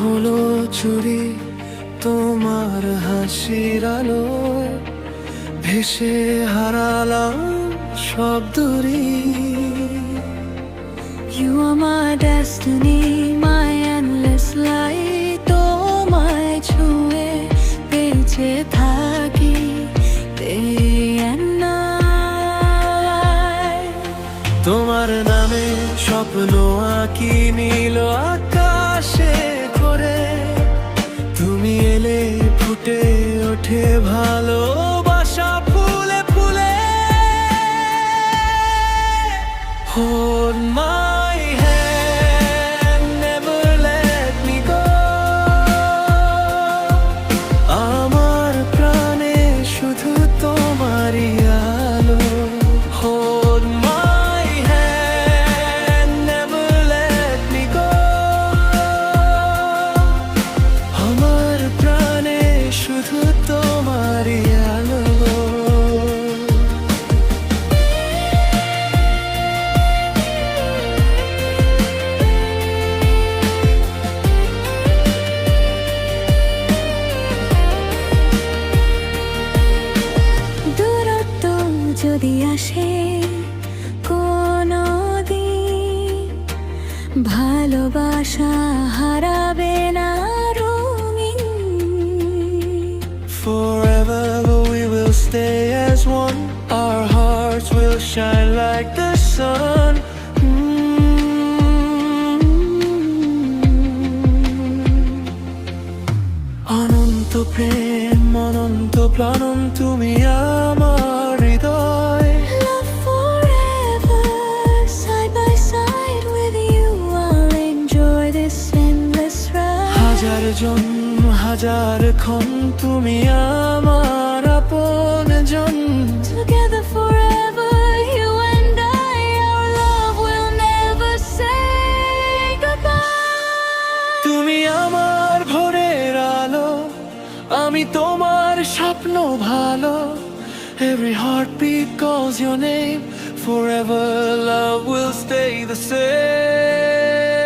হলো চুরি তোমার হাসির আলোয়, ভেসে হারালাম সব দূরে। You are my destiny, my endless light. তোমায় ছুঁয়ে বেঁচে থাকি day and night. তোমার নামে স্বপ্ন আঁকি নীল আকাশে করে, তুমি এলে ফুটে ওঠে ভালোবাসা ফুলে ফুলে। Hold my hand, never let me go. আমার প্রাণে শুধু তোমারই আলো। Hold my hand, never let me go. আমার প্রাণে শুধু তোমারই আলো। দূরত্ব যদি আসে কোনো দিন, ভালোবাসা হারাবে না রঙিন। Forever we will stay as one. Our hearts will shine like the sun. Ananta Prem অনন্ত প্রাণন তুমি আমার হৃদয়। Love forever, side by side with you. I'll enjoy this endless ride. হাজার জন্ম হাজার ক্ষণ তুমি আমার আপন জন। Together forever, you and I, our love will never say goodbye. তুমি আমার ভোরের আলো, আমি তোমার স্বপ্ন ভালো। Every heartbeat calls your name. Forever love will stay the same.